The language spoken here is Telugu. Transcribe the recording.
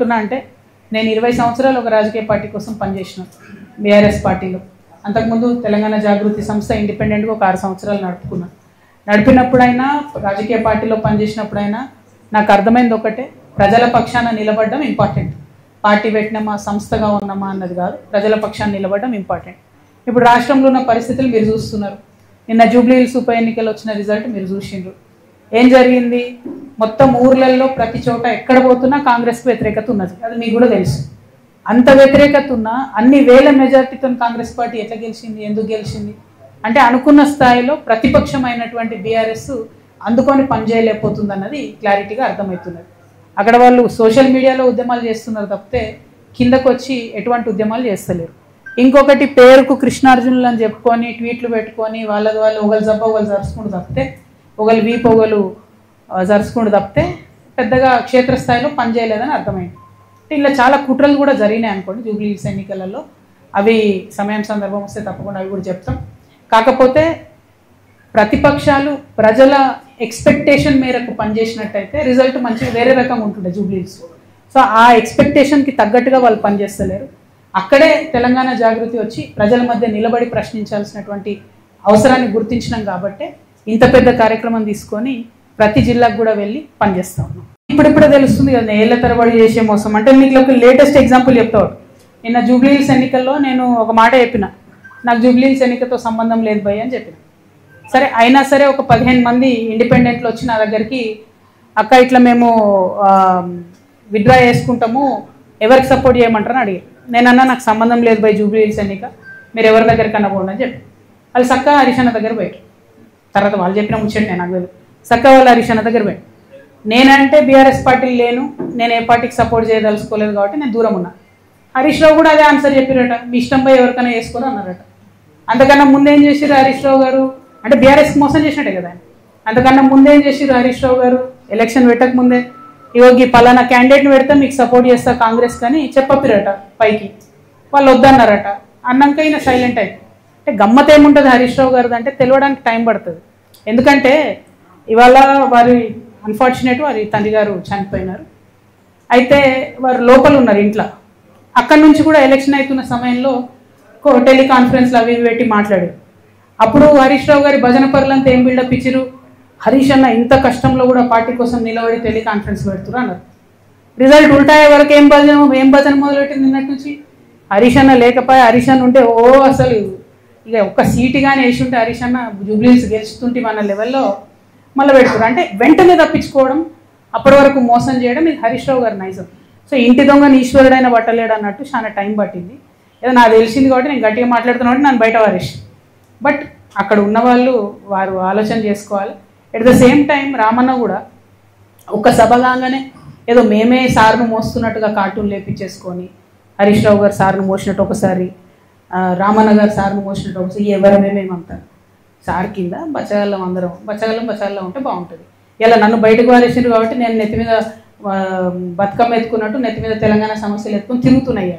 అంటే నేను 20 సంవత్సరాలు ఒక రాజకీయ పార్టీ కోసం పనిచేసిన బీఆర్ఎస్ పార్టీలో. అంతకుముందు తెలంగాణ జాగృతి సంస్థ ఇండిపెండెంట్గా ఒక 6 సంవత్సరాలు నడుపుకున్నాను. నడిపినప్పుడైనా రాజకీయ పార్టీలో పనిచేసినప్పుడైనా నాకు అర్థమైంది ఒకటే, ప్రజల పక్షాన నిలబడడం ఇంపార్టెంట్. పార్టీ పెట్టినామా సంస్థగా ఉన్నామా అన్నది కాదు, ప్రజల పక్షాన నిలబడడం ఇంపార్టెంట్. ఇప్పుడు రాష్ట్రంలో ఉన్న పరిస్థితులు మీరు చూస్తున్నారు. నిన్న జూబ్లీ హిల్స్ ఉప ఎన్నికలు వచ్చిన రిజల్ట్ మీరు చూసిండ్రు. ఏం జరిగింది? మొత్తం ఊర్లలో ప్రతి చోట ఎక్కడ పోతున్నా కాంగ్రెస్కి వ్యతిరేకత ఉన్నది. అది మీకు కూడా తెలుసు. అంత వ్యతిరేకత ఉన్నా అన్ని వేల మెజార్టీతో కాంగ్రెస్ పార్టీ ఎట్లా గెలిచింది, ఎందుకు గెలిచింది అంటే అనుకున్న స్థాయిలో ప్రతిపక్షమైనటువంటి బీఆర్ఎస్ అందుకొని పనిచేయలేకపోతుంది అన్నది క్లారిటీగా అర్థమవుతున్నది. అక్కడ వాళ్ళు సోషల్ మీడియాలో ఉద్యమాలు చేస్తున్నారు తప్పితే కిందకు వచ్చి ఎటువంటి ఉద్యమాలు చేస్తలేరు. ఇంకొకటి పేరుకు కృష్ణార్జునులు అని చెప్పుకొని ట్వీట్లు పెట్టుకొని వాళ్ళది వాళ్ళు ఒకళ్ళు జబ్బ ఒకళ్ళు జరుచుకుంటూ తప్పితే ఒకళ్ళు వీపు ఒకళ్ళు జరుచుకుంటూ తప్పితే పెద్దగా క్షేత్రస్థాయిలో పనిచేయలేదని అర్థమైంది. ఇలా చాలా కుట్రలు కూడా జరిగినాయి అనుకోండి జూబ్లీ హిల్స్ ఎన్నికలలో. అవి సమయం సందర్భం వస్తే తప్పకుండా అవి కూడా చెప్తాం. కాకపోతే ప్రతిపక్షాలు ప్రజల ఎక్స్పెక్టేషన్ మేరకు పనిచేసినట్టయితే రిజల్ట్ మంచిగా వేరే రకంగా ఉంటుండే జూబ్లీ హిల్స్. సో ఆ ఎక్స్పెక్టేషన్కి తగ్గట్టుగా వాళ్ళు పనిచేస్తలేరు. అక్కడే తెలంగాణ జాగృతి వచ్చి ప్రజల మధ్య నిలబడి ప్రశ్నించాల్సినటువంటి అవసరాన్ని గుర్తించినాం కాబట్టి ఇంత పెద్ద కార్యక్రమం తీసుకొని ప్రతి జిల్లాకు కూడా వెళ్ళి పనిచేస్తా ఉన్నాం. ఇప్పుడిప్పుడే తెలుస్తుంది కదా ఏళ్ల తరబడి చేసే మోసం. అంటే మీకు ఒక లేటెస్ట్ ఎగ్జాంపుల్ చెప్తాడు. నిన్న జూబ్లీ హిల్స్ ఎన్నికల్లో నేను ఒక మాట చెప్పిన, నాకు జూబ్లీ హిల్స్ ఎన్నికతో సంబంధం లేదు భయ్ అని చెప్పిన. సరే అయినా సరే ఒక 15 మంది ఇండిపెండెంట్లు వచ్చి నా దగ్గరికి, అక్క ఇట్లా మేము విత్డ్రా చేసుకుంటాము, ఎవరికి సపోర్ట్ చేయమంటారని అడిగారు. నేనన్నా నాకు సంబంధం లేదు భయ్ జూబ్లీ హిల్స్ ఎన్నిక, మీరు ఎవరి దగ్గరికి అన్నపోండి అని చెప్పి వాళ్ళు చక్క హరీష్ అన్న దగ్గర పోయారు. తర్వాత వాళ్ళు చెప్పిన ముచ్చండి నేను నాకు తెలియదు. చక్క వాళ్ళు హరీష్ అన్న దగ్గర పోయాడు. నేనంటే బీఆర్ఎస్ పార్టీలు లేను, నేను ఏ పార్టీకి సపోర్ట్ చేయదలుచుకోలేదు కాబట్టి నేను దూరం ఉన్నా. హరీష్ రావు కూడా అదే ఆన్సర్ చెప్పారట, మీ ఇష్టం పోయి ఎవరికైనా వేసుకోరు అన్నారట. అంతకన్నా ముందేం చేసిరు హరీష్ రావు గారు అంటే బీఆర్ఎస్కి మోసం చేసినట్టే కదా ఆయన. అంతకన్నా ముందేం చేసిరు హరీష్ రావు గారు ఎలక్షన్ పెట్టక ముందే, ఇవ్వకి పలానా క్యాండిడేట్ని పెడితే మీకు సపోర్ట్ చేస్తా కాంగ్రెస్ కానీ చెప్పపిరట పైకి. వాళ్ళు వద్దన్నారట. అన్నాక ఈయన సైలెంట్ అయిపోయి. అంటే గమ్మత్ ఏముంటుంది హరీష్ రావు గారిది అంటే తెలియడానికి టైం పడుతుంది. ఎందుకంటే ఇవాళ వారి అన్ఫార్చునేట్ వారి తండ్రి గారు చనిపోయినారు. అయితే వారు లోపల ఉన్నారు ఇంట్లో. అక్కడి నుంచి కూడా ఎలక్షన్ అవుతున్న సమయంలో టెలికాన్ఫరెన్స్లు అవి పెట్టి మాట్లాడారు. అప్పుడు హరీష్ రావు గారి భజన పరులంతా ఏం బిల్డప్ ఇచ్చిరు, హరీష్ అన్న ఇంత కష్టంలో కూడా పార్టీ కోసం నిలబడి టెలికాన్ఫరెన్స్ పెడుతున్నారు అన్నారు. రిజల్ట్ ఉల్టాయే వరకు ఏం భజన మొదలుపెట్టింది నిన్నటి నుంచి. హరీష్ అన్న లేకపోయా, హరీష్ అన్న ఉంటే అసలు ఇక ఒక్క సీటు కానీ వేసి ఉంటే హరీష్ అన్న జూబ్లీ హిల్స్ గెలుస్తుంటే మన లెవెల్లో మళ్ళీ పెడుతున్నారు. అంటే వెంటనే తప్పించుకోవడం, అప్పటి వరకు మోసం చేయడం, ఇది హరీష్ రావు గారి నైజం. సో ఇంటి దొంగని ఈశ్వరుడైన పట్టలేడు అన్నట్టు చాలా టైం పట్టింది. ఏదో నాకు తెలిసింది కాబట్టి నేను గట్టిగా మాట్లాడుతున్నా కాబట్టి నన్ను బయట వారేసి. బట్ అక్కడ ఉన్న వాళ్ళు వారు ఆలోచన చేసుకోవాలి. At the same time Ramanna కూడా ఒక సభ కాగానే ఏదో మేమే సార్ను మోస్తున్నట్టుగా కార్టూన్ లేపించేసుకొని హరీష్ రావు గారు సార్ను మోసినట్టు ఒకసారి, రామన్న గారు సార్ను మోసినట్టు ఒకసారి ఎవరమేమేమంటారు. సార్ కింద బచ్చగల్లం అందరం బచ్చగల్లం ఉంటే బాగుంటుంది. ఇలా నన్ను బయటకు వారేసిండ్రు కాబట్టి నేను నెత్తి మీద బతుకమ్మ ఎత్తుకున్నట్టు నెత్తి మీద తెలంగాణ సమస్యలు ఎత్తుకొని తిరుగుతున్నాయి.